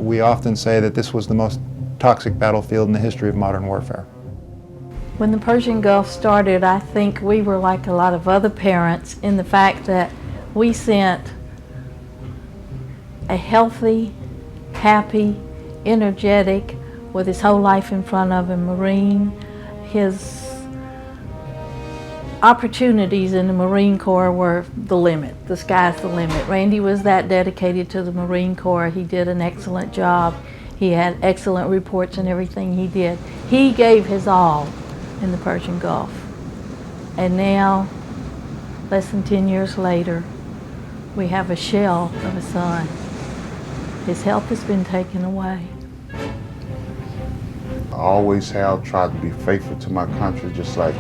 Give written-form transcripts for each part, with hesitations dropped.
We often say that this was the most toxic battlefield in the history of modern warfare. When the Persian Gulf started, I think we were like a lot of other parents in the fact that we sent a healthy, happy, energetic, with his whole life in front of him, Marine. His opportunities in the Marine Corps were the limit. The sky's the limit. Randy was that dedicated to the Marine Corps. He did an excellent job. He had excellent reports in everything he did. He gave his all in the Persian Gulf. And now, less than 10 years later, we have a shell of a son. His health has been taken away. I always have tried to be faithful to my country, just like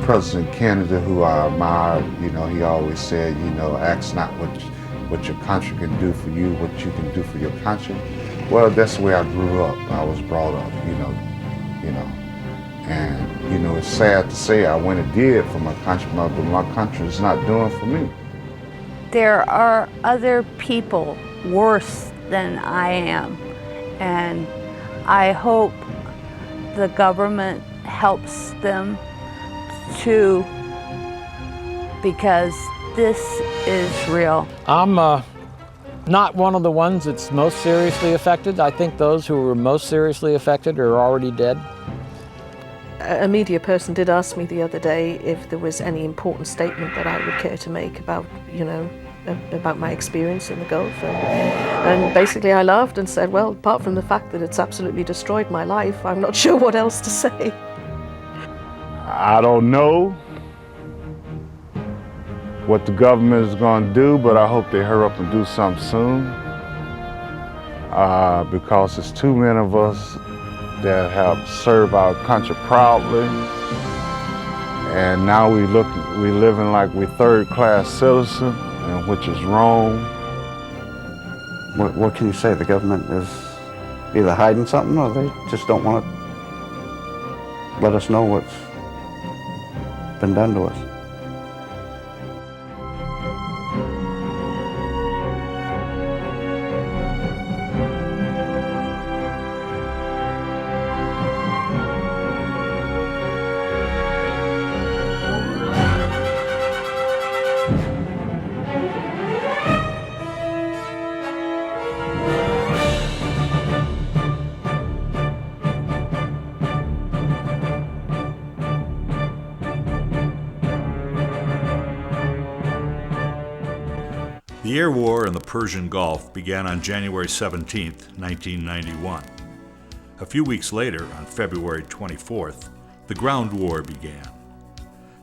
President Kennedy, who I admire. You know, he always said, you know, ask not what your country can do for you, what you can do for your country. Well, that's the way I grew up. I was brought up, you know. And, you know, it's sad to say I went and did for my country, but my country is not doing for me. There are other people worse than I am, and I hope the government helps them too, because this is real. I'm not one of the ones that's most seriously affected. I think those who were most seriously affected are already dead. A media person did ask me the other day if there was any important statement that I would care to make about, you know, about my experience in the Gulf. And basically I laughed and said, well, apart from the fact that it's absolutely destroyed my life, I'm not sure what else to say. I don't know what the government is going to do, but I hope they hurry up and do something soon, because there's too many of us that have served our country proudly, and now we living like we're third-class citizens, and which is wrong. What can you say? The government is either hiding something, or they just don't want to let us know what's been done to us. The air war in the Persian Gulf began on January 17, 1991. A few weeks later, on February 24th, the ground war began.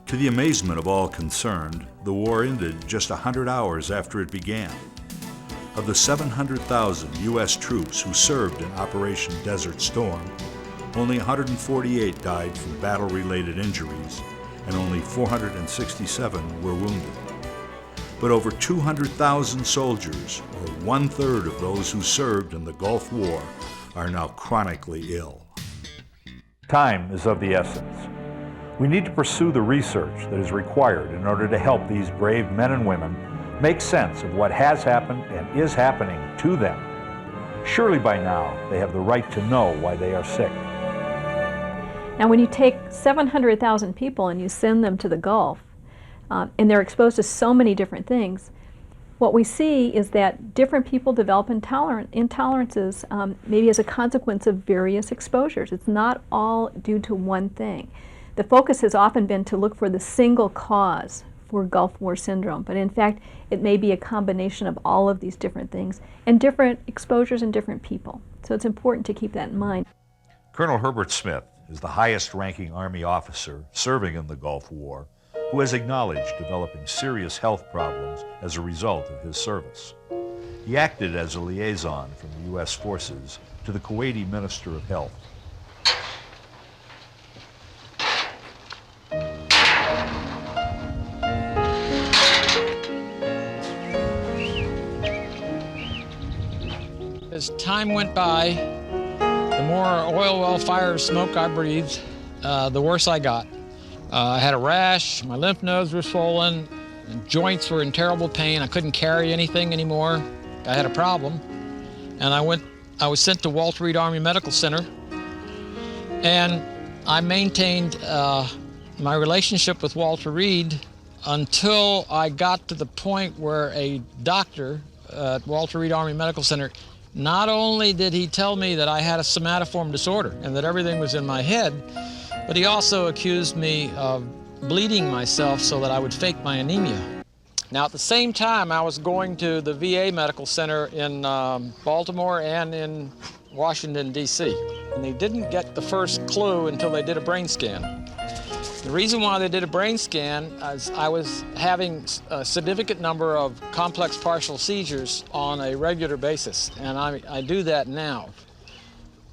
To the amazement of all concerned, the war ended just 100 hours after it began. Of the 700,000 U.S. troops who served in Operation Desert Storm, only 148 died from battle-related injuries, and only 467 were wounded. But over 200,000 soldiers, or 1/3 of those who served in the Gulf War, are now chronically ill. Time is of the essence. We need to pursue the research that is required in order to help these brave men and women make sense of what has happened and is happening to them. Surely by now they have the right to know why they are sick. Now when you take 700,000 people and you send them to the Gulf, and they're exposed to so many different things, what we see is that different people develop intolerances maybe as a consequence of various exposures. It's not all due to one thing. The focus has often been to look for the single cause for Gulf War syndrome, but in fact it may be a combination of all of these different things and different exposures in different people. So it's important to keep that in mind. Colonel Herbert Smith is the highest-ranking Army officer serving in the Gulf War, who has acknowledged developing serious health problems as a result of his service. He acted as a liaison from the U.S. forces to the Kuwaiti Minister of Health. As time went by, the more oil well fire smoke I breathed, the worse I got. I had a rash, my lymph nodes were swollen, and joints were in terrible pain. I couldn't carry anything anymore. I had a problem. and I was sent to Walter Reed Army Medical Center, and I maintained my relationship with Walter Reed until I got to the point where a doctor at Walter Reed Army Medical Center, not only did he tell me that I had a somatoform disorder and that everything was in my head, but he also accused me of bleeding myself so that I would fake my anemia. Now, at the same time, I was going to the VA Medical Center in Baltimore and in Washington, D.C. And they didn't get the first clue until they did a brain scan. The reason why they did a brain scan is I was having a significant number of complex partial seizures on a regular basis, and I do that now.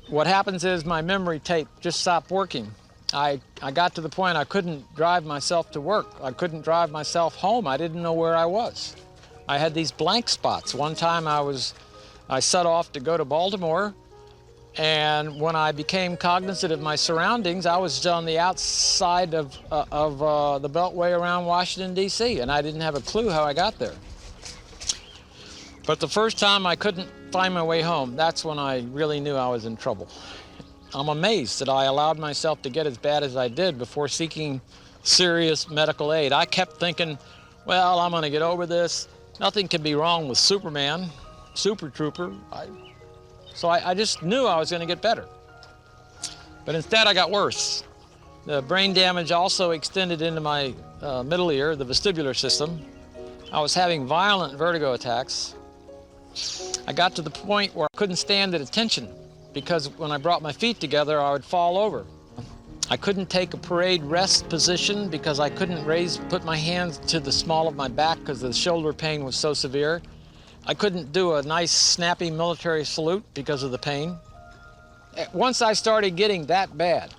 What happens is my memory tape just stopped working. I got to the point I couldn't drive myself to work. I couldn't drive myself home. I didn't know where I was. I had these blank spots. One time I set off to go to Baltimore, and when I became cognizant of my surroundings, I was on the outside of the Beltway around Washington, D.C., and I didn't have a clue how I got there. But the first time I couldn't find my way home, that's when I really knew I was in trouble. I'm amazed that I allowed myself to get as bad as I did before seeking serious medical aid. I kept thinking, well, I'm gonna get over this. Nothing can be wrong with Superman, Super Trooper. So I just knew I was gonna get better. But instead I got worse. The brain damage also extended into my middle ear, the vestibular system. I was having violent vertigo attacks. I got to the point where I couldn't stand at attention, because when I brought my feet together, I would fall over. I couldn't take a parade rest position because I couldn't put my hands to the small of my back because the shoulder pain was so severe. I couldn't do a nice, snappy military salute because of the pain. Once I started getting that bad,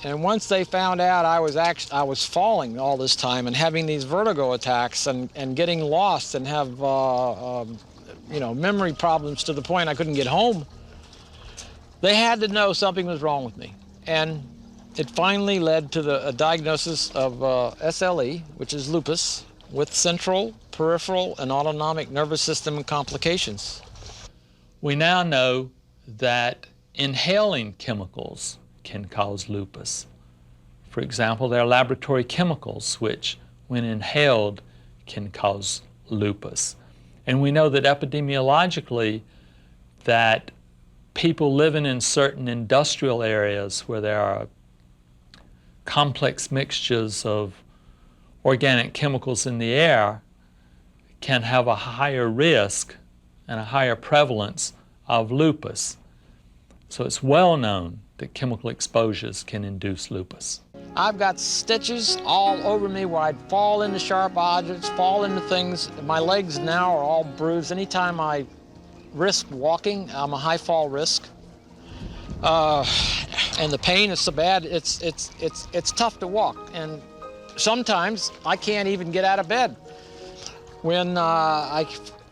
and once they found out I was falling all this time and having these vertigo attacks and getting lost and have memory problems to the point I couldn't get home, they had to know something was wrong with me. And it finally led to a diagnosis of SLE, which is lupus, with central, peripheral, and autonomic nervous system complications. We now know that inhaling chemicals can cause lupus. For example, there are laboratory chemicals which, when inhaled, can cause lupus. And we know that epidemiologically that people living in certain industrial areas where there are complex mixtures of organic chemicals in the air can have a higher risk and a higher prevalence of lupus. So it's well known that chemical exposures can induce lupus. I've got stitches all over me where I'd fall into sharp objects, fall into things. My legs now are all bruised. Anytime I risk walking, I'm a high fall risk. And the pain is so bad, it's tough to walk. And sometimes I can't even get out of bed. When I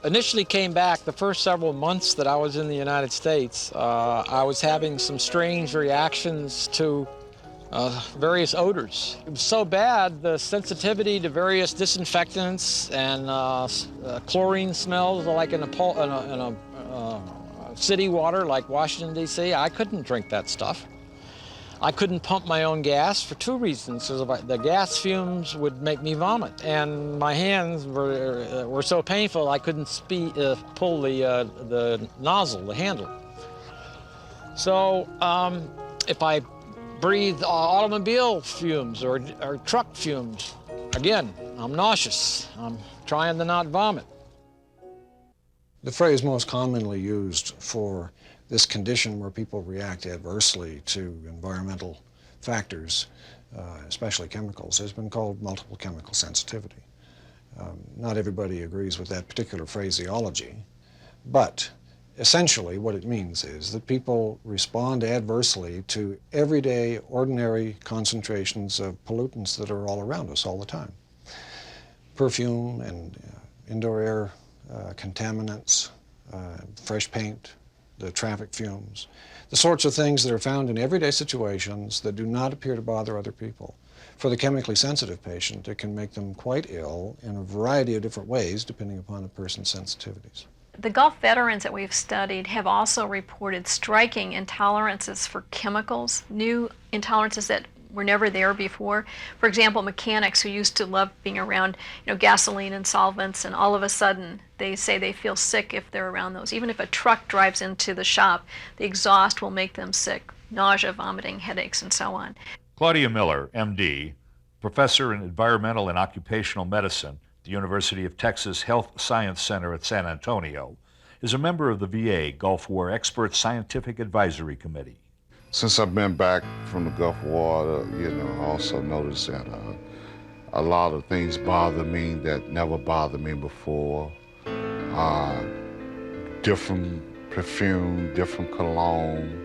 initially came back, the first several months that I was in the United States, I was having some strange reactions to various odors. It was so bad, the sensitivity to various disinfectants and chlorine smells, like in a city water like Washington, D.C., I couldn't drink that stuff. I couldn't pump my own gas for two reasons. The gas fumes would make me vomit, and my hands were so painful I couldn't pull the nozzle, the handle. So if I breathe automobile fumes or truck fumes, again, I'm nauseous. I'm trying to not vomit. The phrase most commonly used for this condition where people react adversely to environmental factors, especially chemicals, has been called multiple chemical sensitivity. Not everybody agrees with that particular phraseology, but essentially what it means is that people respond adversely to everyday, ordinary concentrations of pollutants that are all around us all the time. Perfume and indoor air contaminants, fresh paint, the traffic fumes, the sorts of things that are found in everyday situations that do not appear to bother other people. For the chemically sensitive patient, it can make them quite ill in a variety of different ways depending upon the person's sensitivities. The Gulf veterans that we've studied have also reported striking intolerances for chemicals, new intolerances that were never there before. For example, mechanics who used to love being around, gasoline and solvents, and all of a sudden they say they feel sick if they're around those. Even if a truck drives into the shop, the exhaust will make them sick. Nausea, vomiting, headaches, and so on. Claudia Miller, MD, professor in environmental and occupational medicine at the University of Texas Health Science Center at San Antonio, is a member of the VA Gulf War Expert Scientific Advisory Committee. Since I've been back from the Gulf War, I also noticed that a lot of things bother me that never bothered me before. Different perfume, different cologne,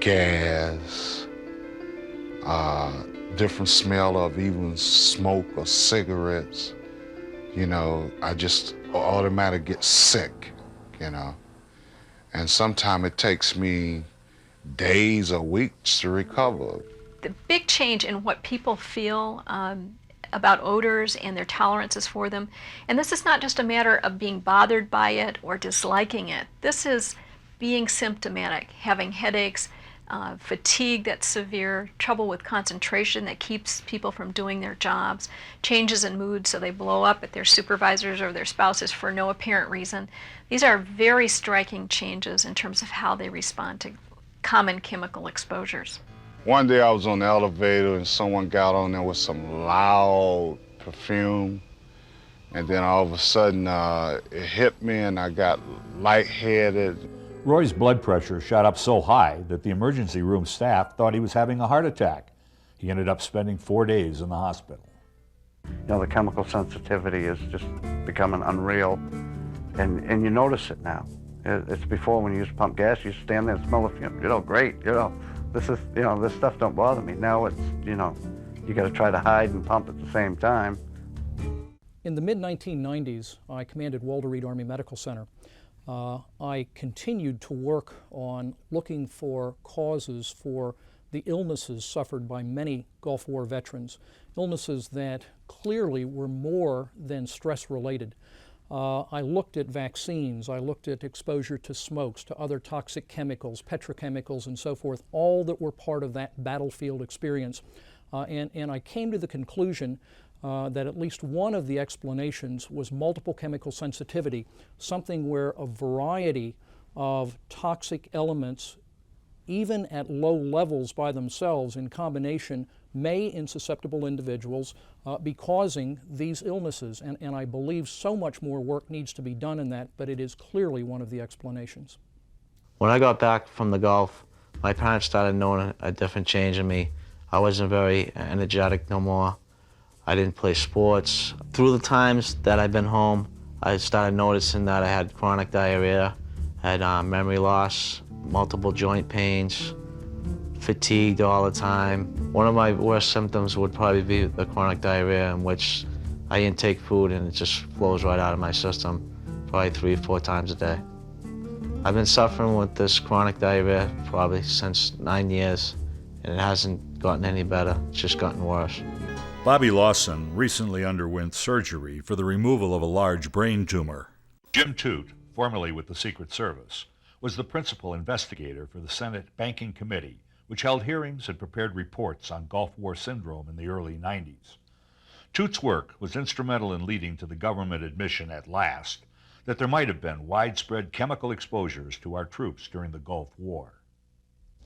gas, different smell of even smoke or cigarettes. I just automatically get sick, And sometimes it takes me days or weeks to recover. The big change in what people feel about odors and their tolerances for them, and this is not just a matter of being bothered by it or disliking it. This is being symptomatic, having headaches, fatigue that's severe, trouble with concentration that keeps people from doing their jobs, changes in mood so they blow up at their supervisors or their spouses for no apparent reason. These are very striking changes in terms of how they respond to common chemical exposures. One day I was on the elevator and someone got on there with some loud perfume, and then all of a sudden it hit me and I got lightheaded. Roy's blood pressure shot up so high that the emergency room staff thought he was having a heart attack. He ended up spending 4 days in the hospital. The chemical sensitivity is just becoming unreal, and you notice it now. It's before when you used to pump gas, you stand there and smell the fume. Great, this is, this stuff don't bother me. Now it's, you got to try to hide and pump at the same time. In the mid-1990s, I commanded Walter Reed Army Medical Center. I continued to work on looking for causes for the illnesses suffered by many Gulf War veterans, illnesses that clearly were more than stress-related. I looked at vaccines, I looked at exposure to smokes, to other toxic chemicals, petrochemicals, and so forth, all that were part of that battlefield experience. And I came to the conclusion that at least one of the explanations was multiple chemical sensitivity, something where a variety of toxic elements, even at low levels by themselves in combination, may in susceptible individuals be causing these illnesses. And I believe so much more work needs to be done in that, but it is clearly one of the explanations. When I got back from the Gulf, my parents started knowing a different change in me. I wasn't very energetic no more. I didn't play sports. Through the times that I've been home, I started noticing that I had chronic diarrhea, had memory loss, multiple joint pains, fatigued all the time. One of my worst symptoms would probably be the chronic diarrhea, in which I intake food and it just flows right out of my system, probably 3 or 4 times a day. I've been suffering with this chronic diarrhea probably since 9 years, and it hasn't gotten any better, it's just gotten worse. Bobby Lawson recently underwent surgery for the removal of a large brain tumor. Jim Toot, formerly with the Secret Service, was the principal investigator for the Senate Banking Committee, which held hearings and prepared reports on Gulf War syndrome in the early 90s. Toot's work was instrumental in leading to the government admission at last that there might have been widespread chemical exposures to our troops during the Gulf War.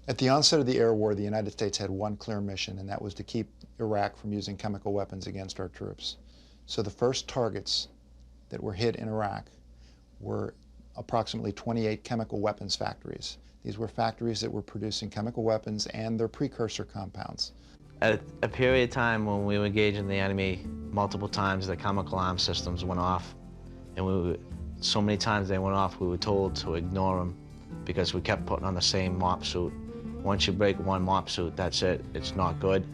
At the onset of the air war, the United States had one clear mission, and that was to keep Iraq from using chemical weapons against our troops. So the first targets that were hit in Iraq were approximately 28 chemical weapons factories. These were factories that were producing chemical weapons and their precursor compounds. At a period of time when we were engaging the enemy, multiple times the chemical arm systems went off. And so many times they went off, we were told to ignore them because we kept putting on the same MOPP suit. Once you break one MOPP suit, that's it. It's not good.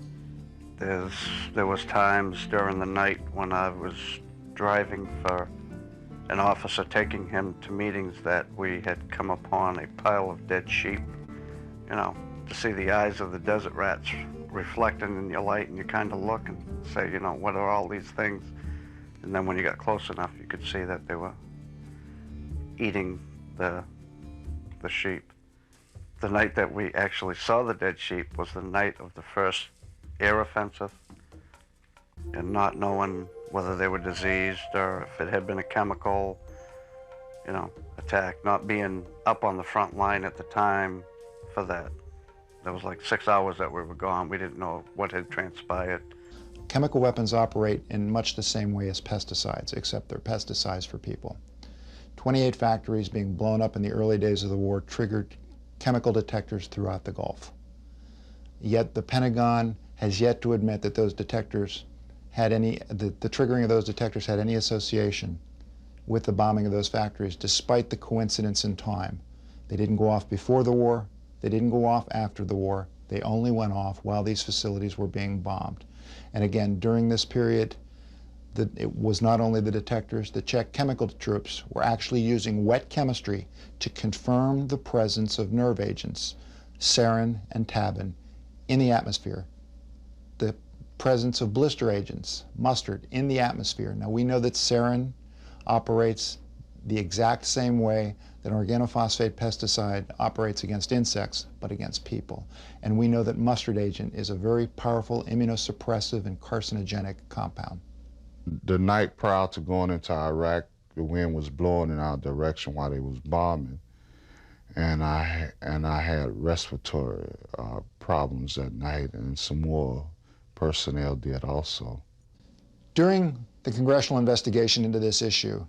There was times during the night when I was driving for an officer taking him to meetings that we had come upon a pile of dead sheep. To see the eyes of the desert rats reflecting in your light, and you kind of look and say, what are all these things? And then when you got close enough, you could see that they were eating the sheep. The night that we actually saw the dead sheep was the night of the first air offensive, and not knowing whether they were diseased or if it had been a chemical, attack, not being up on the front line at the time for that. There was like 6 hours that we were gone. We didn't know what had transpired. Chemical weapons operate in much the same way as pesticides, except they're pesticides for people. 28 factories being blown up in the early days of the war triggered chemical detectors throughout the Gulf. Yet the Pentagon has yet to admit that those detectors had the triggering of those detectors had any association with the bombing of those factories, despite the coincidence in time. They didn't go off before the war, they didn't go off after the war, they only went off while these facilities were being bombed. And again, during this period, it was not only the detectors, the Czech chemical troops were actually using wet chemistry to confirm the presence of nerve agents, sarin and tabin, in the atmosphere. The presence of blister agents, mustard, in the atmosphere. Now we know that sarin operates the exact same way that an organophosphate pesticide operates against insects, but against people. And we know that mustard agent is a very powerful immunosuppressive and carcinogenic compound. The night prior to going into Iraq, the wind was blowing in our direction while they was bombing, and I had respiratory problems that night, and some more personnel did also. During the congressional investigation into this issue,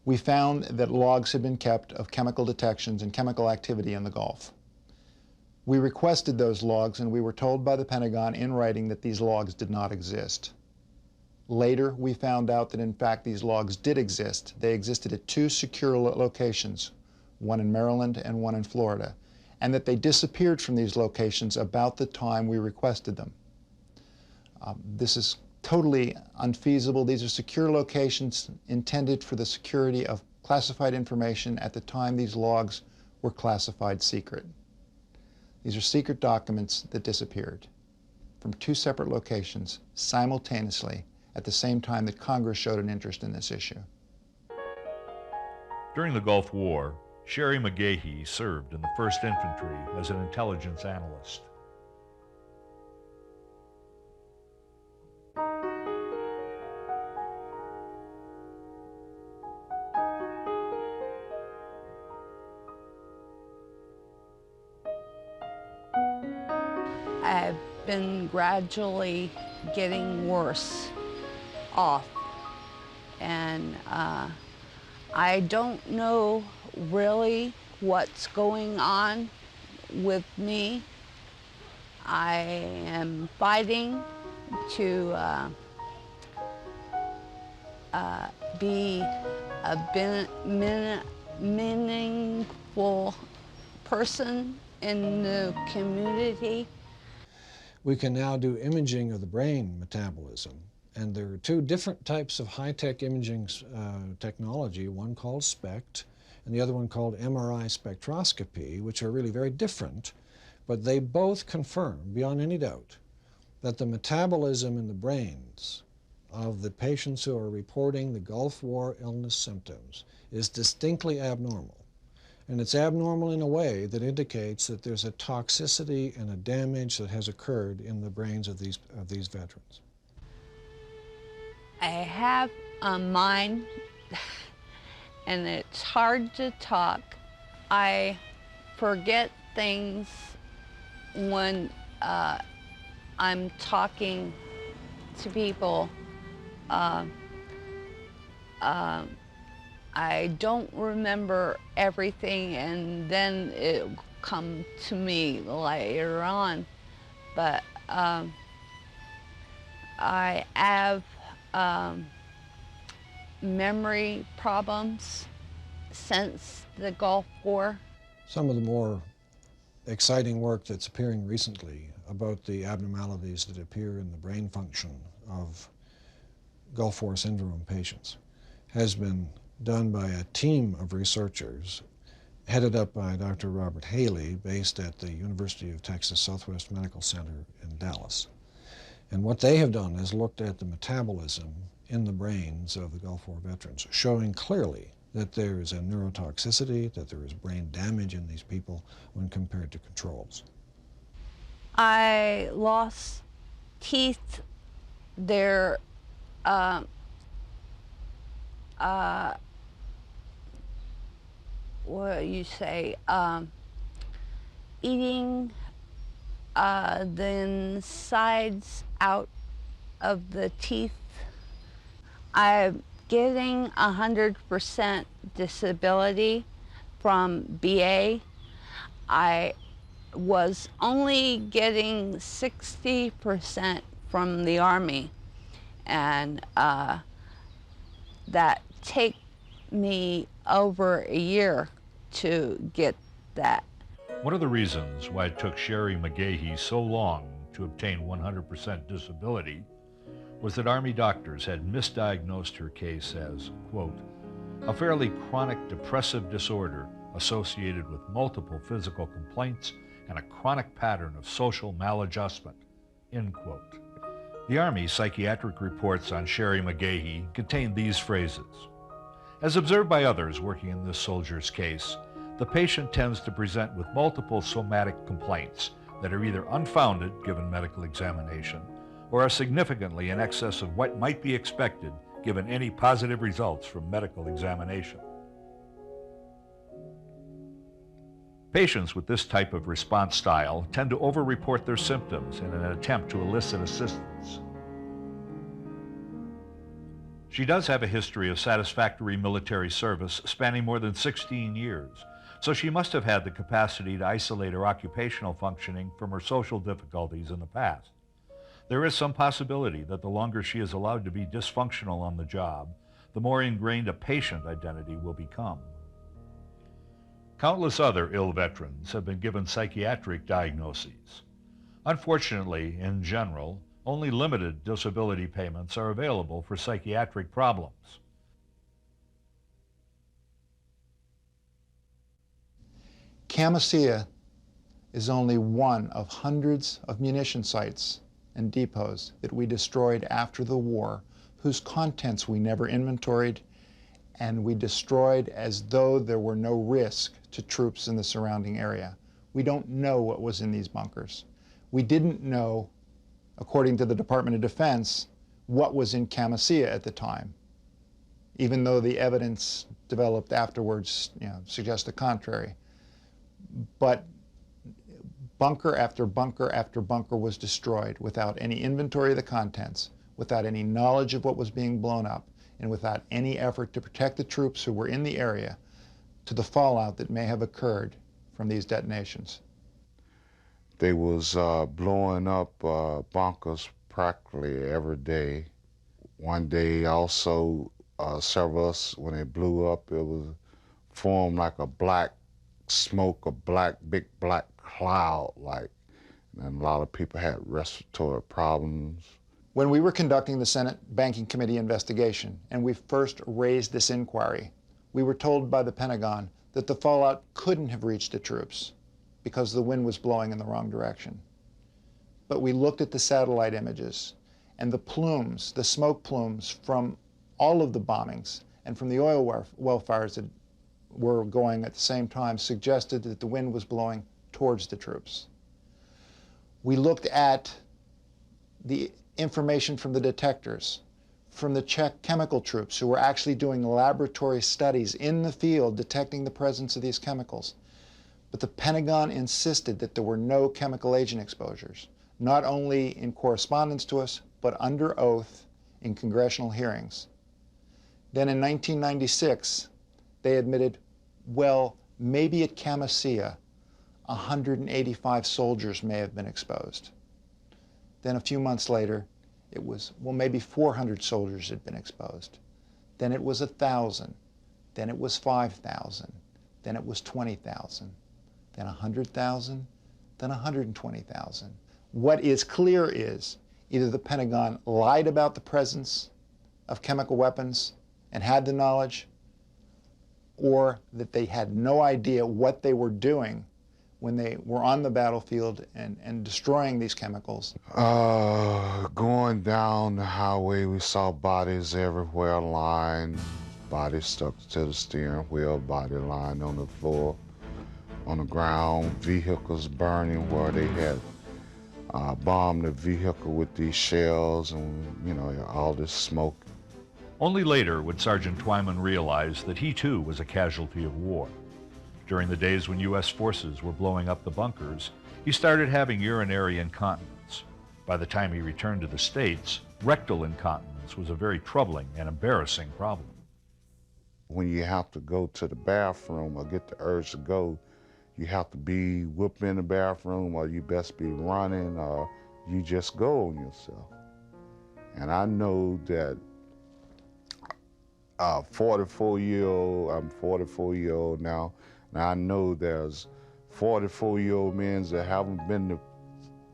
we found that logs had been kept of chemical detections and chemical activity in the Gulf. We requested those logs, and we were told by the Pentagon in writing that these logs did not exist. Later, we found out that in fact these logs did exist. They existed at 2 secure locations, one in Maryland and one in Florida, and that they disappeared from these locations about the time we requested them. This is totally unfeasible. These are secure locations intended for the security of classified information at the time these logs were classified secret. These are secret documents that disappeared from 2 separate locations simultaneously at the same time that Congress showed an interest in this issue. During the Gulf War, Sherry McGahey served in the 1st Infantry as an intelligence analyst. I've been gradually getting worse off, and I don't know really what's going on with me. I am fighting to be a meaningful person in the community. We can now do imaging of the brain metabolism, and there are 2 different types of high-tech imaging technology, one called SPECT and the other one called MRI spectroscopy, which are really very different, but they both confirm, beyond any doubt, that the metabolism in the brains of the patients who are reporting the Gulf War illness symptoms is distinctly abnormal. And it's abnormal in a way that indicates that there's a toxicity and a damage that has occurred in the brains of these veterans. I have a mind, and it's hard to talk. I forget things when I'm talking to people. I don't remember everything, and then it'll come to me later on. But I have memory problems since the Gulf War. Some of the more exciting work that's appearing recently about the abnormalities that appear in the brain function of Gulf War syndrome patients has been done by a team of researchers headed up by Dr. Robert Haley, based at the University of Texas Southwest Medical Center in Dallas. And what they have done is looked at the metabolism in the brains of the Gulf War veterans, showing clearly that there is a neurotoxicity, that there is brain damage in these people when compared to controls. I lost teeth. They're what you say, eating the insides out of the teeth. I'm getting 100% disability from BA. I was only getting 60% from the Army, and that take me over a year to get that. One of the reasons why it took Sherry McGahey so long to obtain 100% disability was that Army doctors had misdiagnosed her case as, quote, a fairly chronic depressive disorder associated with multiple physical complaints and a chronic pattern of social maladjustment, end quote. The Army psychiatric reports on Sherry McGahey contain these phrases. As observed by others working in this soldier's case, the patient tends to present with multiple somatic complaints that are either unfounded given medical examination or are significantly in excess of what might be expected given any positive results from medical examination. Patients with this type of response style tend to over-report their symptoms in an attempt to elicit assistance. She does have a history of satisfactory military service spanning more than 16 years, so she must have had the capacity to isolate her occupational functioning from her social difficulties in the past. There is some possibility that the longer she is allowed to be dysfunctional on the job, the more ingrained a patient identity will become. Countless other ill veterans have been given psychiatric diagnoses. Unfortunately, in general, only limited disability payments are available for psychiatric problems. Camisea is only one of hundreds of munition sites and depots that we destroyed after the war, whose contents we never inventoried, and we destroyed as though there were no risk to troops in the surrounding area. We don't know what was in these bunkers. We didn't know, according to the Department of Defense, what was in Camisea at the time, even though the evidence developed afterwards, suggests the contrary. But bunker after bunker after bunker was destroyed without any inventory of the contents, without any knowledge of what was being blown up, and without any effort to protect the troops who were in the area to the fallout that may have occurred from these detonations. They was blowing up bunkers practically every day. One day also, several of us, when it blew up, it was formed like a black smoke, a big black cloud, and a lot of people had respiratory problems. When we were conducting the Senate Banking Committee investigation and we first raised this inquiry, we were told by the Pentagon that the fallout couldn't have reached the troops because the wind was blowing in the wrong direction. But we looked at the satellite images, and the plumes, the smoke plumes from all of the bombings and from the oil well fires that were going at the same time suggested that the wind was blowing towards the troops. We looked at the information from the detectors, from the Czech chemical troops who were actually doing laboratory studies in the field detecting the presence of these chemicals. But the Pentagon insisted that there were no chemical agent exposures, not only in correspondence to us, but under oath in congressional hearings. Then in 1996, they admitted, well, maybe at Camisea, 185 soldiers may have been exposed. Then a few months later, it was, well, maybe 400 soldiers had been exposed. Then it was 1,000. Then it was 5,000. Then it was 20,000. Then 100,000. Then 120,000. What is clear is either the Pentagon lied about the presence of chemical weapons and had the knowledge, or that they had no idea what they were doing when they were on the battlefield and destroying these chemicals? Going down the highway, we saw bodies everywhere lying, bodies stuck to the steering wheel, body lying on the floor, on the ground, vehicles burning where they had bombed the vehicle with these shells and, you know, all this smoke. Only later would Sergeant Twyman realize that he too was a casualty of war. During the days when U.S. forces were blowing up the bunkers, he started having urinary incontinence. By the time he returned to the States, rectal incontinence was a very troubling and embarrassing problem. When you have to go to the bathroom or get the urge to go, you have to be whooped in the bathroom, or you best be running, or you just go on yourself. And I know that 44-year-old, I'm 44-year-old now, and I know there's 44-year-old men that haven't been to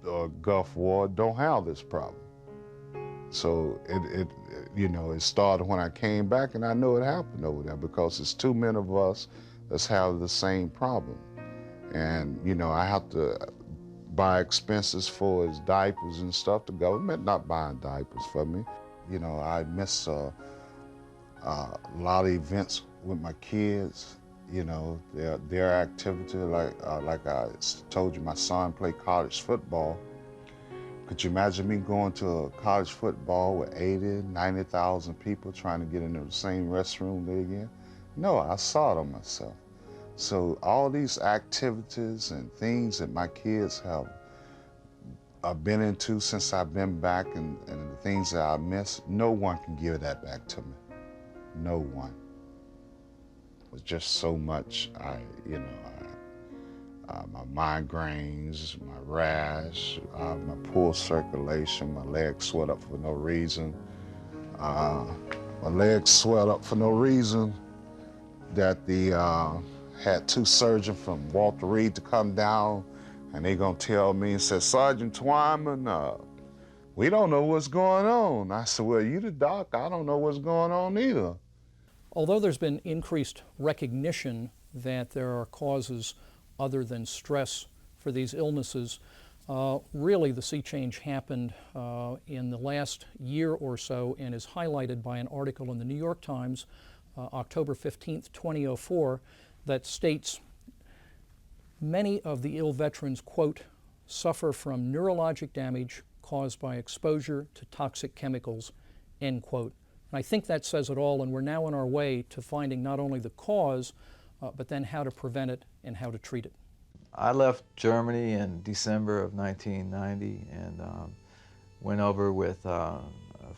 the Gulf War, don't have this problem. So it started when I came back, and I know it happened over there because it's too many of us that's have the same problem. And, you know, I have to buy expenses for his diapers and stuff. The government not buying diapers for me. You know, I miss a lot of events with my kids. You know, their activity, like I told you, my son played college football. Could you imagine me going to a college football with 80, 90,000 people trying to get into the same restroom there again? No, I saw them myself. So all these activities and things that my kids have been into since I've been back, and the things that I miss, no one can give that back to me. No one. It's just so much, my migraines, my rash, my poor circulation, my legs swell up for no reason. My legs swelled up for no reason. That had two surgeons from Walter Reed to come down, and they gonna tell me and say, Sergeant Twyman, we don't know what's going on. I said, well, you the doc, I don't know what's going on either. Although there's been increased recognition that there are causes other than stress for these illnesses, really the sea change happened in the last year or so, and is highlighted by an article in the New York Times, October 15th, 2004, that states many of the ill veterans, quote, suffer from neurologic damage caused by exposure to toxic chemicals, end quote. And I think that says it all, and we're now on our way to finding not only the cause, but then how to prevent it and how to treat it. I left Germany in December of 1990 and went over with a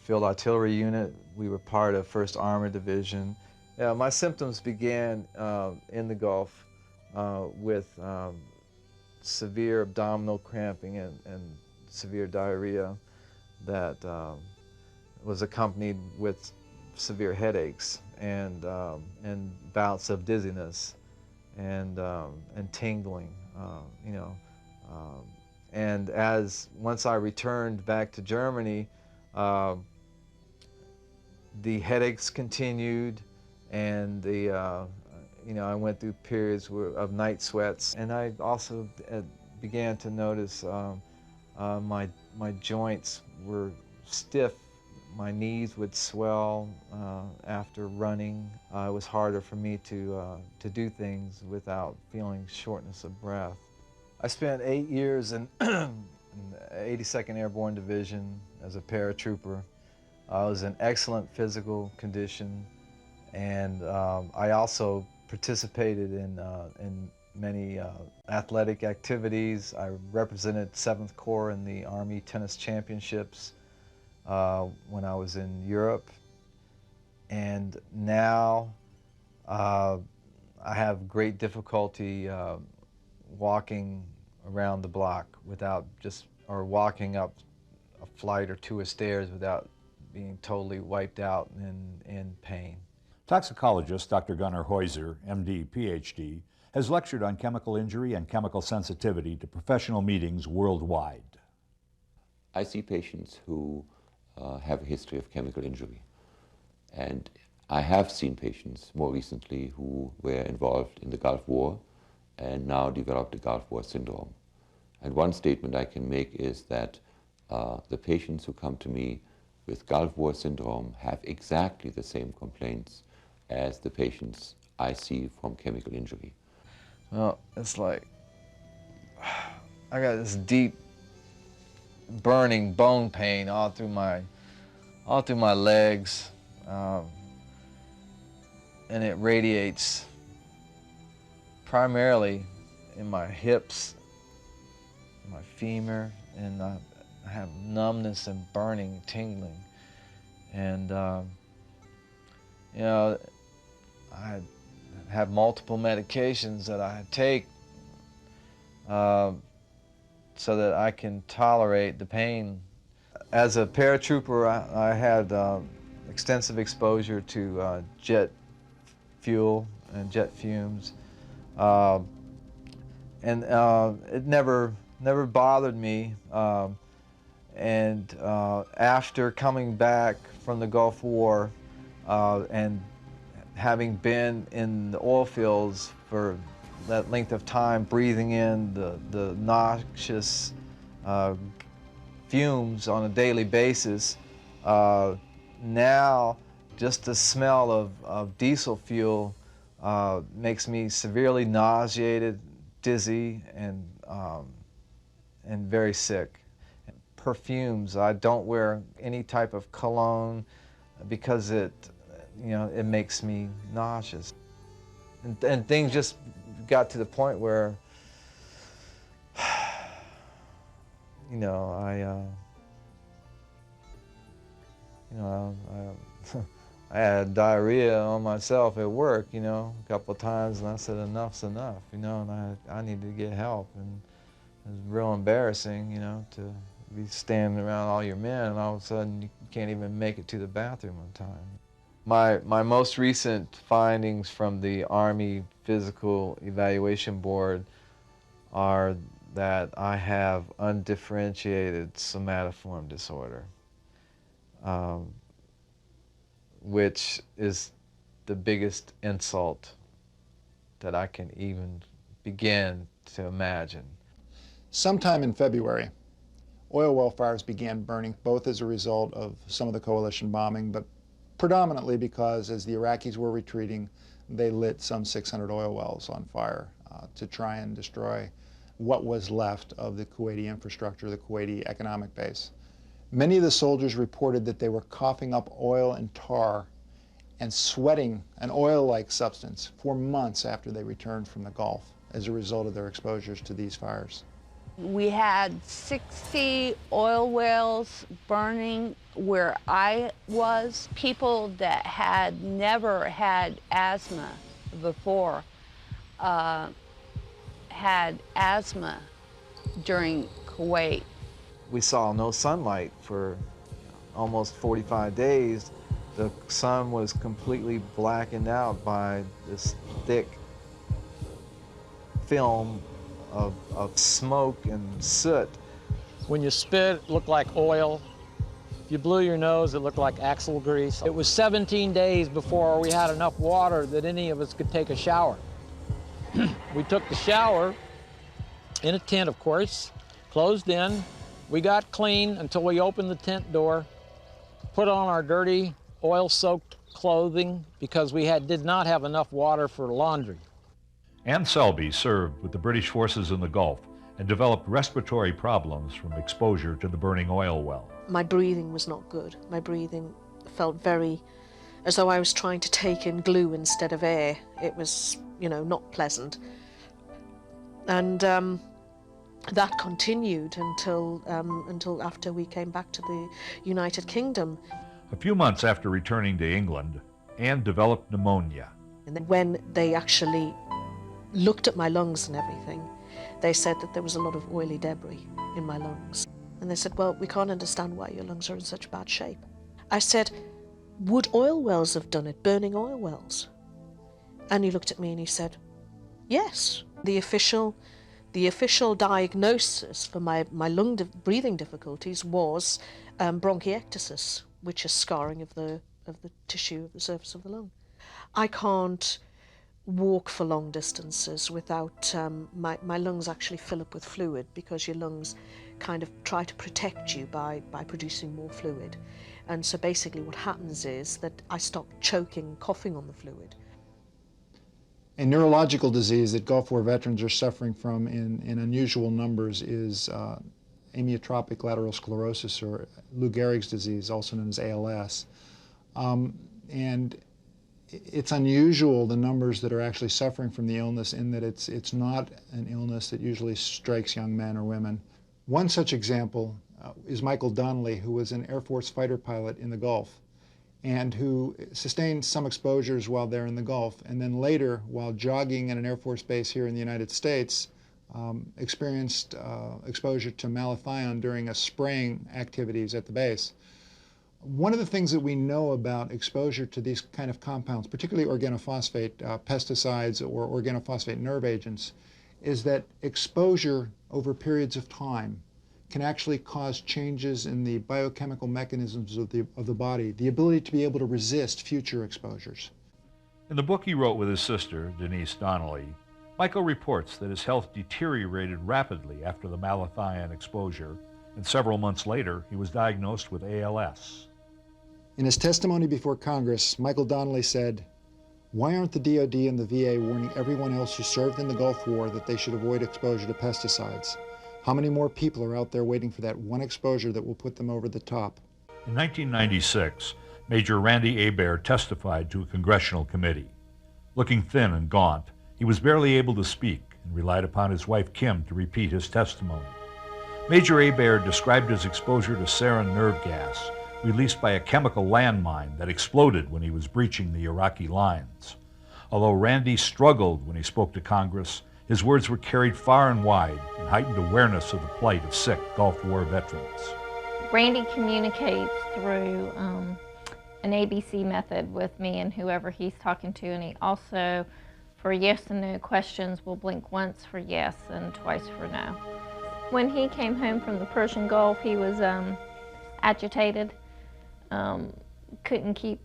field artillery unit. We were part of 1st Armored Division. Yeah, my symptoms began in the Gulf with severe abdominal cramping and severe diarrhea that was accompanied with severe headaches and bouts of dizziness and tingling, and once I returned back to Germany, the headaches continued, and I went through periods of night sweats, and I also began to notice my joints were stiff. My knees would swell after running. It was harder for me to do things without feeling shortness of breath. I spent 8 years in the 82nd Airborne Division as a paratrooper. I was in excellent physical condition, and I also participated in many athletic activities. I represented 7th Corps in the Army Tennis Championships when I was in Europe, and now I have great difficulty walking around the block or walking up a flight or two of stairs without being totally wiped out and in pain. Toxicologist Dr. Gunnar Heuser, MD, PhD, has lectured on chemical injury and chemical sensitivity to professional meetings worldwide. I see patients who have a history of chemical injury, and I have seen patients more recently who were involved in the Gulf War and now developed the Gulf War syndrome. And one statement I can make is that the patients who come to me with Gulf War syndrome have exactly the same complaints as the patients I see from chemical injury. Well, it's like I got this deep burning bone pain all through my legs, and it radiates primarily in my hips, my femur, and I have numbness and burning, tingling, and you know, I have multiple medications that I take so that I can tolerate the pain. As a paratrooper, I had extensive exposure to jet fuel and jet fumes, and it never bothered me. And after coming back from the Gulf War and having been in the oil fields for that length of time, breathing in the noxious fumes on a daily basis, now just the smell of diesel fuel makes me severely nauseated, dizzy, and very sick. Perfumes, I don't wear any type of cologne because it makes me nauseous. And things just got to the point where, I had diarrhea on myself at work, a couple of times, and I said enough's enough, and I needed to get help, and it was real embarrassing, to be standing around all your men, and all of a sudden you can't even make it to the bathroom on time. My most recent findings from the Army Physical Evaluation Board are that I have undifferentiated somatoform disorder, which is the biggest insult that I can even begin to imagine. Sometime in February, oil well fires began burning, both as a result of some of the coalition bombing, but predominantly because as the Iraqis were retreating, they lit some 600 oil wells on fire to try and destroy what was left of the Kuwaiti infrastructure, the Kuwaiti economic base. Many of the soldiers reported that they were coughing up oil and tar and sweating an oil-like substance for months after they returned from the Gulf as a result of their exposures to these fires. We had 60 oil wells burning where I was. People that had never had asthma before had asthma during Kuwait. We saw no sunlight for almost 45 days. The sun was completely blackened out by this thick film of smoke and soot. When you spit, it looked like oil. If you blew your nose, it looked like axle grease. It was 17 days before we had enough water that any of us could take a shower. We took the shower in a tent, of course, closed in. We got clean until we opened the tent door, put on our dirty, oil-soaked clothing because we did not have enough water for laundry. Ann Selby served with the British forces in the Gulf and developed respiratory problems from exposure to the burning oil well. My breathing was not good. My breathing felt very as though I was trying to take in glue instead of air. It was, not pleasant. And that continued until after we came back to the United Kingdom. A few months after returning to England, Ann developed pneumonia. And then when they actually looked at my lungs and everything, they said that there was a lot of oily debris in my lungs. And they said, well, we can't understand why your lungs are in such bad shape. I said, would oil wells have done it, burning oil wells? And he looked at me and he said, yes. The official diagnosis for my breathing difficulties was bronchiectasis, which is scarring of the tissue of the surface of the lung. I can't walk for long distances without my lungs actually fill up with fluid, because your lungs kind of try to protect you by producing more fluid. And so basically what happens is that I stop choking, coughing on the fluid. A neurological disease that Gulf War veterans are suffering from in unusual numbers is amyotrophic lateral sclerosis, or Lou Gehrig's disease, also known as ALS. And it's unusual, the numbers that are actually suffering from the illness, in that it's not an illness that usually strikes young men or women. One such example is Michael Donnelly, who was an Air Force fighter pilot in the Gulf, and who sustained some exposures while there in the Gulf, and then later, while jogging at an Air Force base here in the United States, experienced exposure to malathion during a spraying activities at the base. One of the things that we know about exposure to these kind of compounds, particularly organophosphate pesticides or organophosphate nerve agents, is that exposure over periods of time can actually cause changes in the biochemical mechanisms of the body, the ability to be able to resist future exposures. In the book he wrote with his sister, Denise Donnelly, Michael reports that his health deteriorated rapidly after the malathion exposure, and several months later he was diagnosed with ALS. In his testimony before Congress, Michael Donnelly said, "Why aren't the DoD and the VA warning everyone else who served in the Gulf War that they should avoid exposure to pesticides? How many more people are out there waiting for that one exposure that will put them over the top?" In 1996, Major Randy Hebert testified to a congressional committee. Looking thin and gaunt, he was barely able to speak and relied upon his wife Kim to repeat his testimony. Major Hebert described his exposure to sarin nerve gas, released by a chemical landmine that exploded when he was breaching the Iraqi lines. Although Randy struggled when he spoke to Congress, his words were carried far and wide and heightened awareness of the plight of sick Gulf War veterans. Randy communicates through an ABC method with me and whoever he's talking to, and he also, for yes and no questions, will blink once for yes and twice for no. When he came home from the Persian Gulf, he was agitated, couldn't keep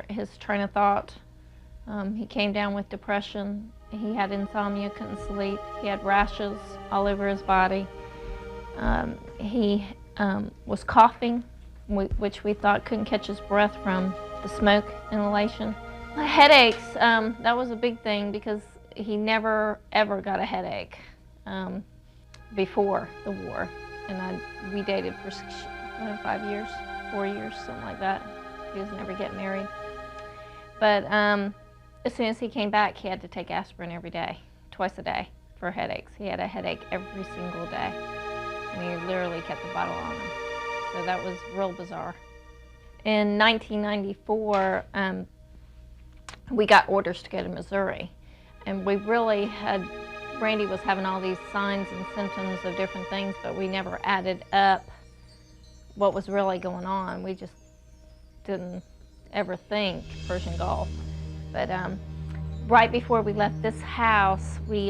his train of thought. He came down with depression. He had insomnia, couldn't sleep. He had rashes all over his body. He was coughing, which we thought couldn't catch his breath from the smoke inhalation. Headaches, that was a big thing because he never ever got a headache before the war. And we dated for 5 years, 4 years, something like that. He was never getting married. But as soon as he came back, he had to take aspirin every day, twice a day, for headaches. He had a headache every single day, and he literally kept the bottle on him. So that was real bizarre. In 1994, we got orders to go to Missouri, and we really had, Randy was having all these signs and symptoms of different things, but we never added up what was really going on. We just didn't ever think Persian Gulf. But right before we left this house, we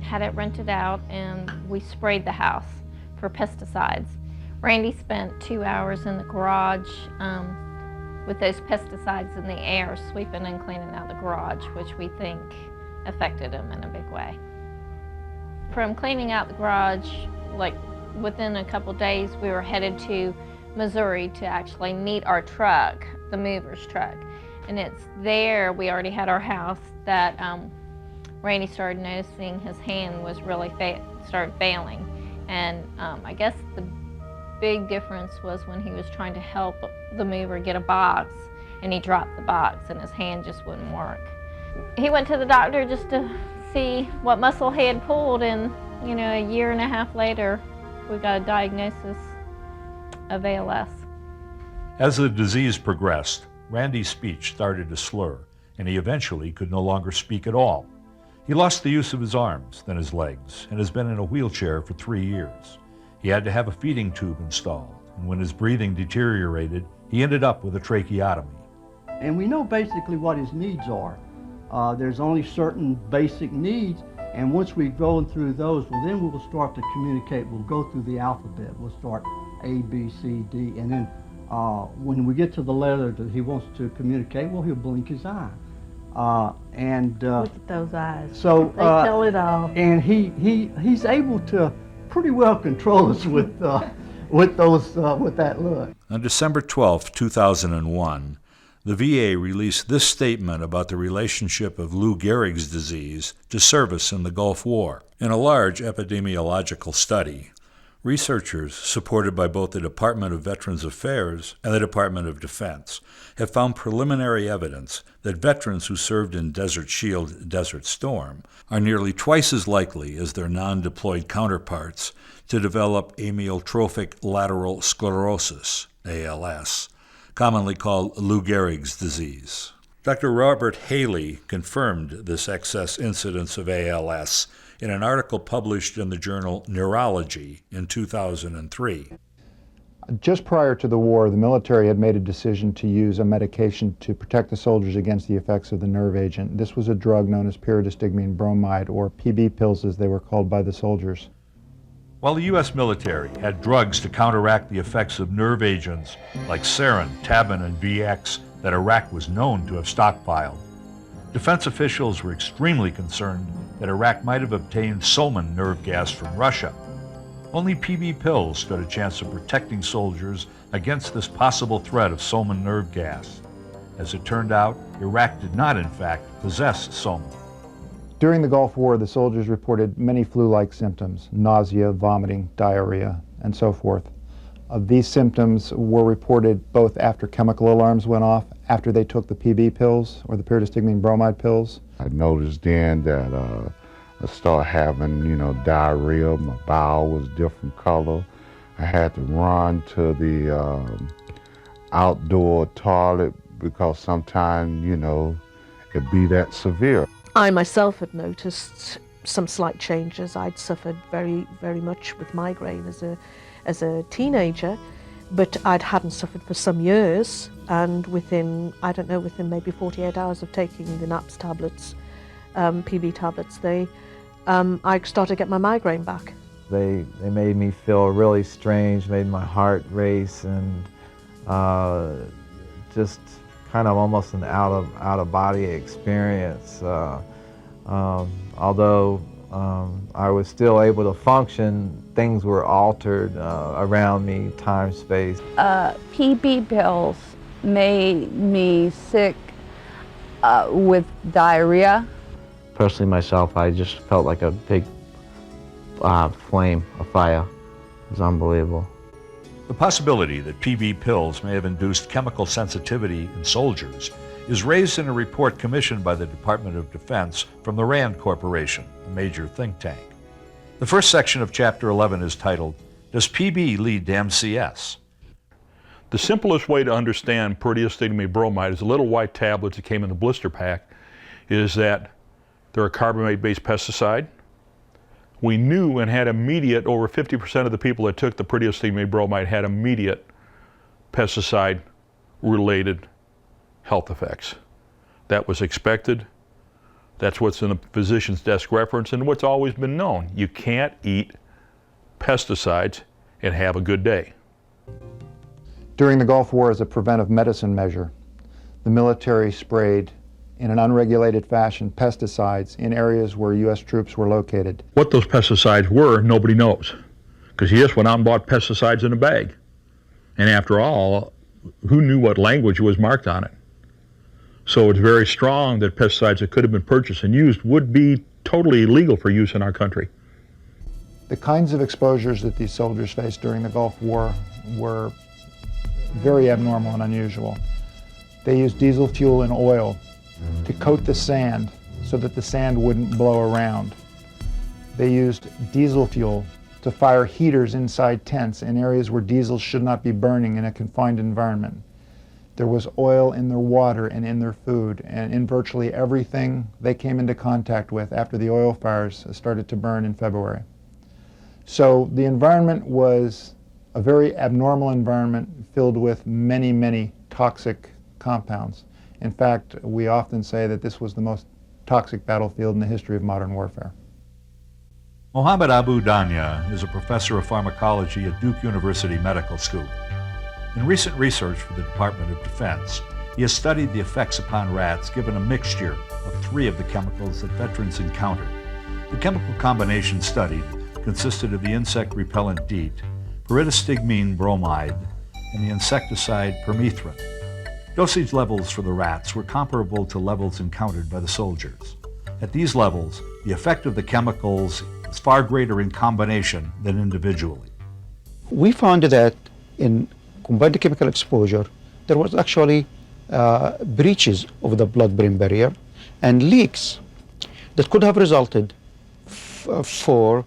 had it rented out and we sprayed the house for pesticides. Randy spent 2 hours in the garage with those pesticides in the air, sweeping and cleaning out the garage, which we think affected him in a big way. From cleaning out the garage, like within a couple days, we were headed to Missouri to actually meet our truck, the mover's truck. And it's there, we already had our house, that Randy started noticing his hand was really started failing. And I guess the big difference was when he was trying to help the mover get a box, and he dropped the box and his hand just wouldn't work. He went to the doctor just to see what muscle he had pulled, and you know, a year and a half later, we got a diagnosis of ALS. As the disease progressed, Randy's speech started to slur, and he eventually could no longer speak at all. He lost the use of his arms, then his legs, and has been in a wheelchair for 3 years. He had to have a feeding tube installed, and when his breathing deteriorated, he ended up with a tracheotomy. And we know basically what his needs are. There's only certain basic needs, and once we've gone through those, well, then we will start to communicate. We'll go through the alphabet. We'll start A, B, C, D, and then when we get to the letter that he wants to communicate, well, he'll blink his eye. And Look at those eyes. so They tell it all. And he's able to pretty well control us with that look. On December 12, 2001, the VA released this statement about the relationship of Lou Gehrig's disease to service in the Gulf War. In a large epidemiological study, researchers, supported by both the Department of Veterans Affairs and the Department of Defense, have found preliminary evidence that veterans who served in Desert Shield, Desert Storm are nearly twice as likely as their non-deployed counterparts to develop amyotrophic lateral sclerosis, ALS, commonly called Lou Gehrig's disease. Dr. Robert Haley confirmed this excess incidence of ALS in an article published in the journal Neurology in 2003. Just prior to the war, the military had made a decision to use a medication to protect the soldiers against the effects of the nerve agent. This was a drug known as pyridostigmine bromide, or PB pills as they were called by the soldiers. While the U.S. military had drugs to counteract the effects of nerve agents like sarin, tabin, and VX that Iraq was known to have stockpiled, defense officials were extremely concerned that Iraq might have obtained Soman nerve gas from Russia. Only PB pills stood a chance of protecting soldiers against this possible threat of Soman nerve gas. As it turned out, Iraq did not, in fact, possess Soman. During the Gulf War, the soldiers reported many flu-like symptoms: nausea, vomiting, diarrhea, and so forth. These symptoms were reported both after chemical alarms went off, after they took the PB pills, or the pyridostigmine bromide pills. I noticed then that I started having, diarrhea. My bowel was different color. I had to run to the outdoor toilet because sometimes, it'd be that severe. I myself had noticed some slight changes. I'd suffered very, very much with migraine as a teenager, but hadn't suffered for some years. And within maybe 48 hours of taking the NAPS tablets, PB tablets, I started to get my migraine back. They made me feel really strange, made my heart race, and just kind of almost an out of body experience. Although I was still able to function, things were altered around me, time, space. PB pills made me sick with diarrhea. Personally, myself, I just felt like a big flame, a fire. It was unbelievable. The possibility that PB pills may have induced chemical sensitivity in soldiers is raised in a report commissioned by the Department of Defense from the RAND Corporation, a major think tank. The first section of Chapter 11 is titled, Does PB Lead to MCS? The simplest way to understand pyridostigmine bromide is the little white tablets that came in the blister pack, is that they're a carbamate-based pesticide. We knew and had immediate, over 50% of the people that took the pyridostigmine bromide had immediate pesticide-related health effects. That was expected. That's what's in the physician's desk reference and what's always been known. You can't eat pesticides and have a good day. During the Gulf War, as a preventive medicine measure, the military sprayed in an unregulated fashion pesticides in areas where U.S. troops were located. What those pesticides were, nobody knows, because he just went out and bought pesticides in a bag. And after all, who knew what language was marked on it? So it's very strong that pesticides that could have been purchased and used would be totally illegal for use in our country. The kinds of exposures that these soldiers faced during the Gulf War were very abnormal and unusual. They used diesel fuel and oil to coat the sand so that the sand wouldn't blow around. They used diesel fuel to fire heaters inside tents in areas where diesel should not be burning in a confined environment. There was oil in their water and in their food, and in virtually everything they came into contact with after the oil fires started to burn in February. So the environment was a very abnormal environment filled with many, many toxic compounds. In fact, we often say that this was the most toxic battlefield in the history of modern warfare. Mohammed Abu Danya is a professor of pharmacology at Duke University Medical School. In recent research for the Department of Defense, He has studied the effects upon rats given a mixture of 3 of the chemicals that veterans encountered. The chemical combination studied consisted of the insect repellent DEET, pyridostigmine bromide, and the insecticide permethrin. Dosage levels for the rats were comparable to levels encountered by the soldiers. At these levels, the effect of the chemicals is far greater in combination than individually. We found that in combined chemical exposure, there was actually breaches of the blood-brain barrier and leaks that could have resulted for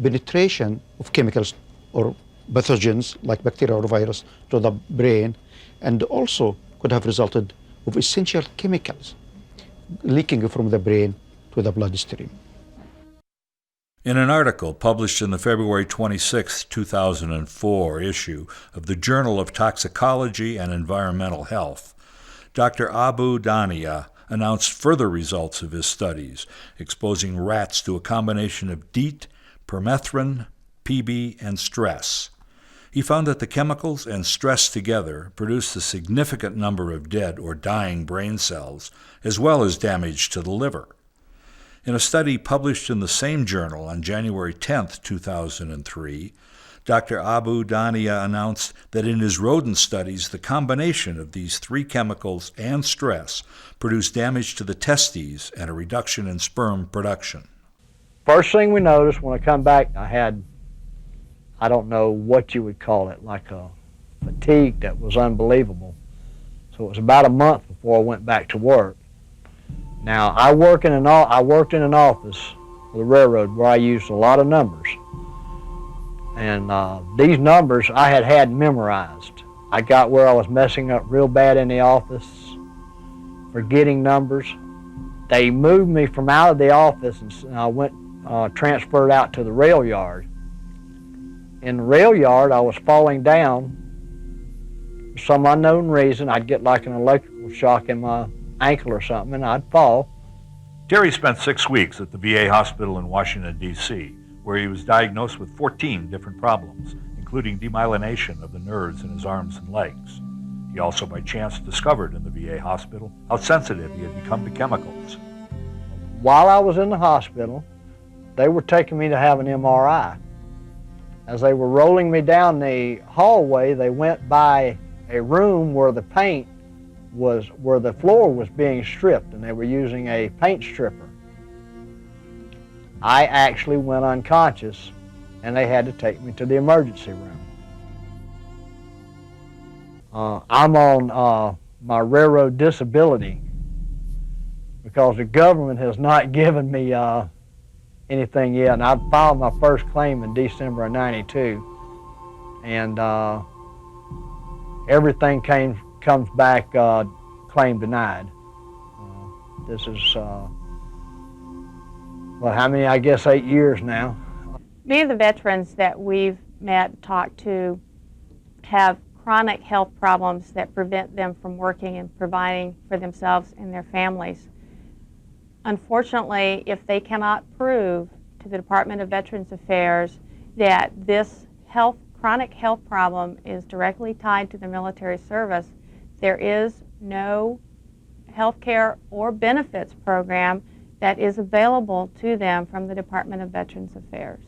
penetration of chemicals or pathogens like bacteria or virus to the brain, and also could have resulted of essential chemicals leaking from the brain to the bloodstream. In an article published in the February 26, 2004 issue of the Journal of Toxicology and Environmental Health, Dr. Abu Dania announced further results of his studies, exposing rats to a combination of DEET, permethrin, PB, and stress. He found that the chemicals and stress together produced a significant number of dead or dying brain cells, as well as damage to the liver. In a study published in the same journal on January 10, 2003, Dr. Abu Dania announced that in his rodent studies, the combination of these 3 chemicals and stress produced damage to the testes and a reduction in sperm production. First thing we noticed when I come back, I had, I don't know what you would call it, like a fatigue that was unbelievable. So it was about a month before I went back to work. Now, I worked in an office for the railroad where I used a lot of numbers. And these numbers I had memorized. I got where I was messing up real bad in the office, forgetting numbers. They moved me from out of the office and I went transferred out to the rail yard. In the rail yard, I was falling down for some unknown reason. I'd get like an electrical shock in my ankle or something, and I'd fall. Terry spent 6 weeks at the VA hospital in Washington, D.C., where he was diagnosed with 14 different problems, including demyelination of the nerves in his arms and legs. He also by chance discovered in the VA hospital how sensitive he had become to chemicals. While I was in the hospital, they were taking me to have an MRI. As they were rolling me down the hallway, they went by a room where the paint was, where the floor was being stripped, and they were using a paint stripper. I actually went unconscious, and they had to take me to the emergency room. I'm on my railroad disability because the government has not given me anything yet, and I filed my first claim in December of '92, and everything comes back claim denied. This is, well, how many, I guess 8 years now. Many of the veterans that we've met, talked to, have chronic health problems that prevent them from working and providing for themselves and their families. Unfortunately, if they cannot prove to the Department of Veterans Affairs that this chronic health problem is directly tied to their military service, there is no health care or benefits program that is available to them from the Department of Veterans Affairs.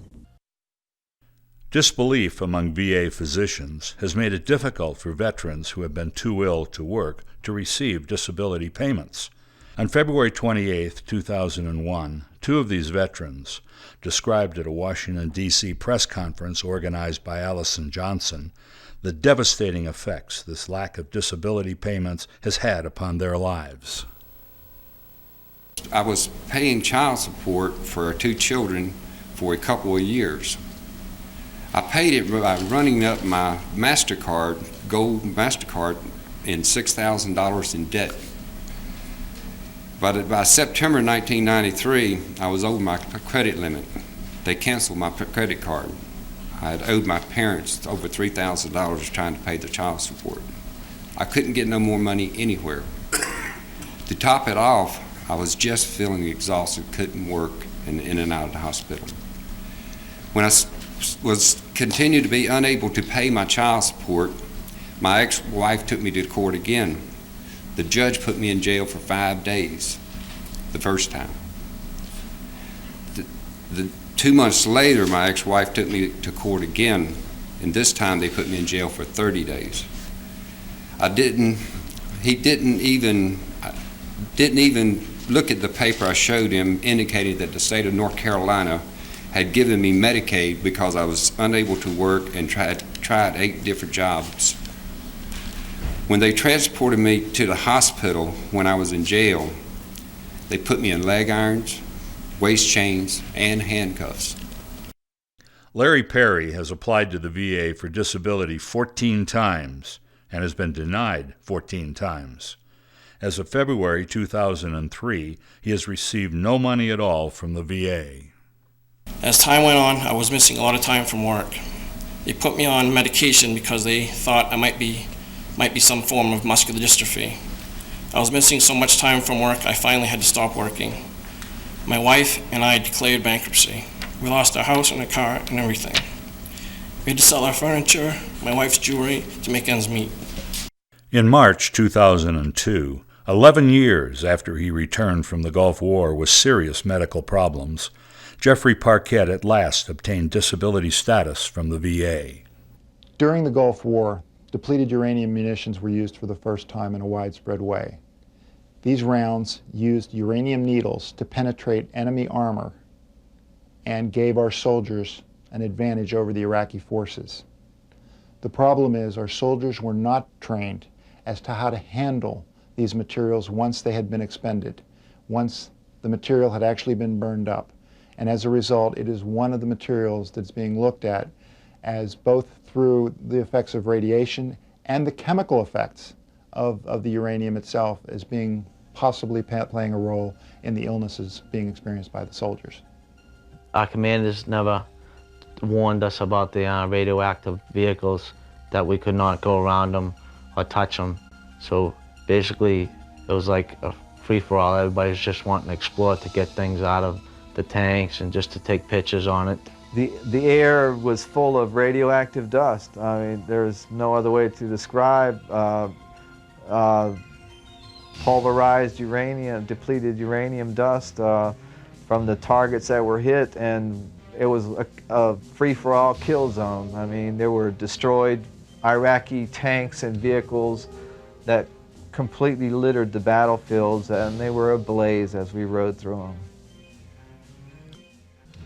Disbelief among VA physicians has made it difficult for veterans who have been too ill to work to receive disability payments. On February 28, 2001, 2 of these veterans, described at a Washington, D.C. press conference organized by Allison Johnson, the devastating effects this lack of disability payments has had upon their lives. I was paying child support for our 2 children for a couple of years. I paid it by running up my MasterCard, gold MasterCard, in $6,000 in debt. But by September 1993, I was over my credit limit. They canceled my credit card. I had owed my parents over $3,000 trying to pay the child support. I couldn't get no more money anywhere. To top it off, I was just feeling exhausted, couldn't work, and in and out of the hospital. When I was continued to be unable to pay my child support, My ex-wife took me to court again. The judge put me in jail for 5 days, the first time. The 2 months later, my ex-wife took me to court again, and this time they put me in jail for 30 days. He didn't even look at the paper I showed him, indicating that the state of North Carolina had given me Medicaid because I was unable to work and tried 8 different jobs. When they transported me to the hospital when I was in jail, they put me in leg irons, waist chains, and handcuffs. Larry Perry has applied to the VA for disability 14 times and has been denied 14 times. As of February 2003, he has received no money at all from the VA. As time went on, I was missing a lot of time from work. They put me on medication because they thought I might be some form of muscular dystrophy. I was missing so much time from work, I finally had to stop working. My wife and I declared bankruptcy. We lost our house and our car and everything. We had to sell our furniture, my wife's jewelry, to make ends meet. In March 2002, 11 years after he returned from the Gulf War with serious medical problems, Jeffrey Parkett at last obtained disability status from the VA. During the Gulf War, depleted uranium munitions were used for the first time in a widespread way. These rounds used uranium needles to penetrate enemy armor and gave our soldiers an advantage over the Iraqi forces. The problem is our soldiers were not trained as to how to handle these materials once they had been expended, once the material had actually been burned up. And as a result, it is one of the materials that's being looked at as both through the effects of radiation and the chemical effects of the uranium itself as being possibly playing a role in the illnesses being experienced by the soldiers. Our commanders never warned us about the radioactive vehicles, that we could not go around them or touch them. So basically, it was like a free-for-all. Everybody's just wanting to explore to get things out of the tanks and just to take pictures on it. The air was full of radioactive dust. I mean, there's no other way to describe pulverized uranium, depleted uranium dust from the targets that were hit, and it was a free-for-all kill zone. I mean, there were destroyed Iraqi tanks and vehicles that completely littered the battlefields, and they were ablaze as we rode through them.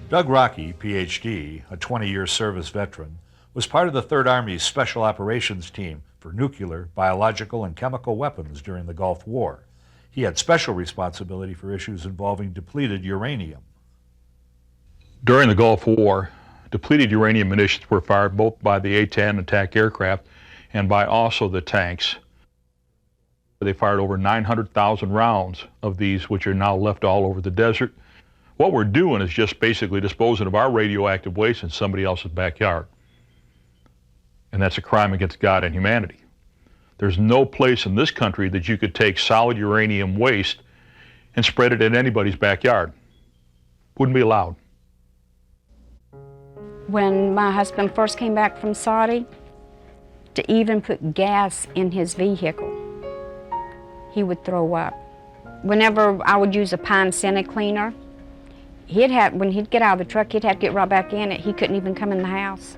Doug Rocky, Ph.D., a 20-year service veteran, was part of the Third Army's Special Operations Team for nuclear, biological, and chemical weapons during the Gulf War. He had special responsibility for issues involving depleted uranium. During the Gulf War, depleted uranium munitions were fired both by the A-10 attack aircraft and by also the tanks. They fired over 900,000 rounds of these, which are now left all over the desert. What we're doing is just basically disposing of our radioactive waste in somebody else's backyard. And that's a crime against God and humanity. There's no place in this country that you could take solid uranium waste and spread it in anybody's backyard. Wouldn't be allowed. When my husband first came back from Saudi, to even put gas in his vehicle, he would throw up. Whenever I would use a pine scented cleaner, when he'd get out of the truck, he'd have to get right back in it. He couldn't even come in the house.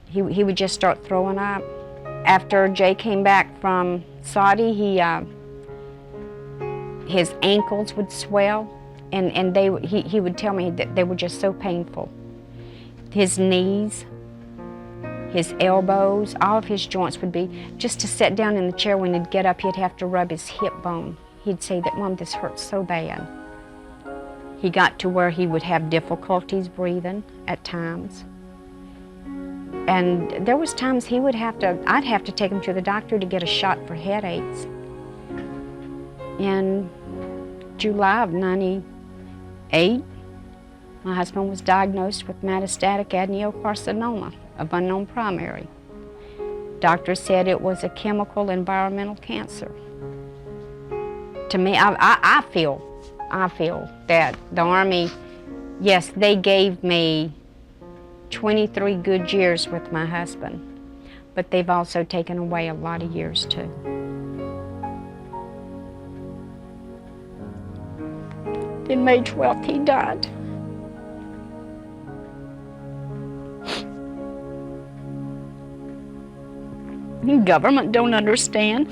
He would just start throwing up. After Jay came back from Saudi, his ankles would swell, and he would tell me that they were just so painful. His knees, his elbows, all of his joints would be, just to sit down in the chair when he'd get up, he'd have to rub his hip bone. He'd say that, "Mom, this hurts so bad." He got to where he would have difficulties breathing at times. And there was times I'd have to take him to the doctor to get a shot for headaches. In July of '98, my husband was diagnosed with metastatic adenocarcinoma of unknown primary. Doctors said it was a chemical environmental cancer. To me, I feel that the Army, yes, they gave me 23 good years with my husband, but they've also taken away a lot of years too. In May 12th, he died. Government don't understand.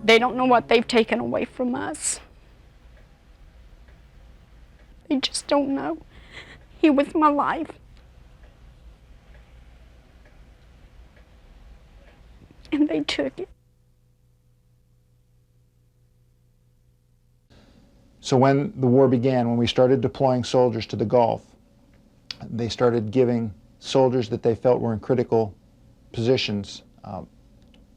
They don't know what they've taken away from us. They just don't know. He was my life. And they took it. So when the war began, when we started deploying soldiers to the Gulf, they started giving soldiers that they felt were in critical positions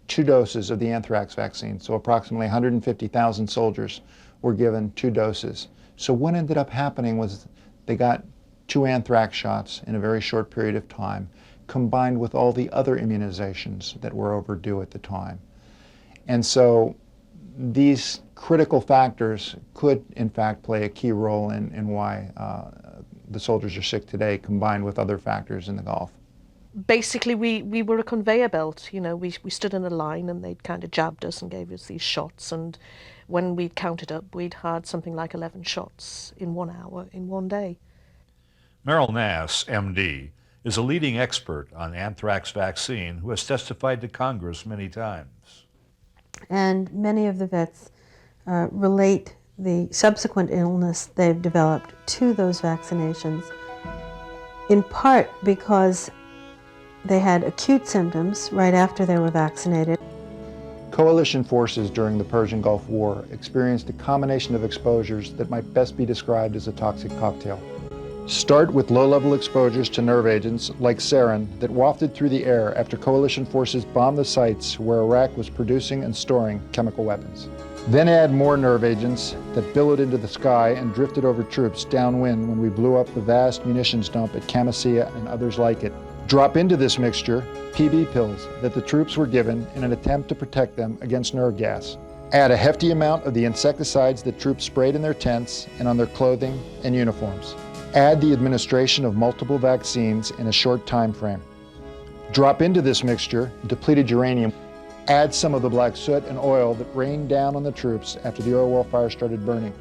2 doses of the anthrax vaccine. So approximately 150,000 soldiers were given 2 doses. So what ended up happening was they got 2 anthrax shots in a very short period of time, combined with all the other immunizations that were overdue at the time. And so these critical factors could, in fact, play a key role in why the soldiers are sick today, combined with other factors in the Gulf. Basically, we were a conveyor belt. You know, we stood in a line and they'd kind of jabbed us and gave us these shots. And when we'd counted up, we'd had something like 11 shots in 1 hour, in 1 day. Merrill Nass, MD, is a leading expert on anthrax vaccine who has testified to Congress many times. And many of the vets relate the subsequent illness they've developed to those vaccinations, in part because they had acute symptoms right after they were vaccinated. Coalition forces during the Persian Gulf War experienced a combination of exposures that might best be described as a toxic cocktail. Start with low-level exposures to nerve agents like sarin that wafted through the air after coalition forces bombed the sites where Iraq was producing and storing chemical weapons. Then add more nerve agents that billowed into the sky and drifted over troops downwind when we blew up the vast munitions dump at Camisea and others like it. Drop into this mixture PB pills that the troops were given in an attempt to protect them against nerve gas. Add a hefty amount of the insecticides that troops sprayed in their tents and on their clothing and uniforms. Add the administration of multiple vaccines in a short time frame. Drop into this mixture depleted uranium. Add some of the black soot and oil that rained down on the troops after the oil well fire started burning.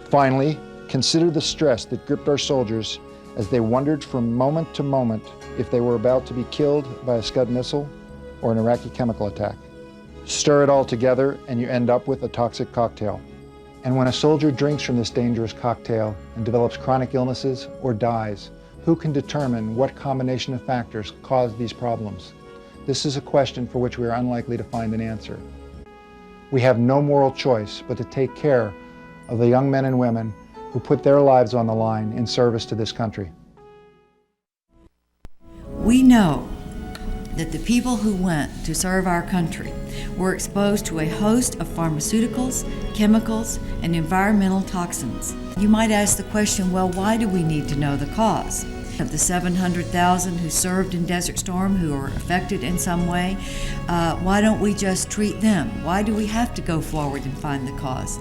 Finally, consider the stress that gripped our soldiers as they wondered from moment to moment if they were about to be killed by a Scud missile or an Iraqi chemical attack. Stir it all together and you end up with a toxic cocktail. And when a soldier drinks from this dangerous cocktail and develops chronic illnesses or dies, who can determine what combination of factors caused these problems? This is a question for which we are unlikely to find an answer. We have no moral choice but to take care of the young men and women who put their lives on the line in service to this country. We know that the people who went to serve our country were exposed to a host of pharmaceuticals, chemicals, and environmental toxins. You might ask the question, well, why do we need to know the cause? Of the 700,000 who served in Desert Storm who are affected in some way, why don't we just treat them? Why do we have to go forward and find the cause?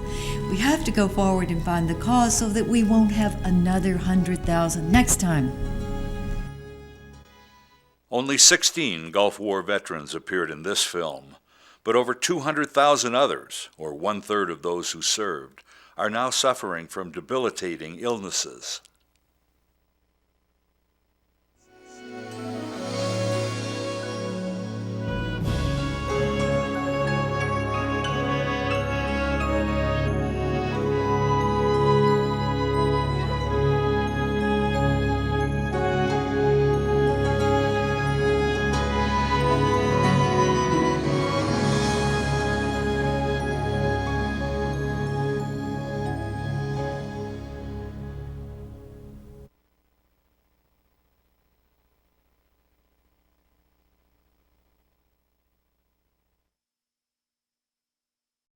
We have to go forward and find the cause so that we won't have another 100,000 next time. Only 16 Gulf War veterans appeared in this film, but over 200,000 others, or 1/3 of those who served, are now suffering from debilitating illnesses.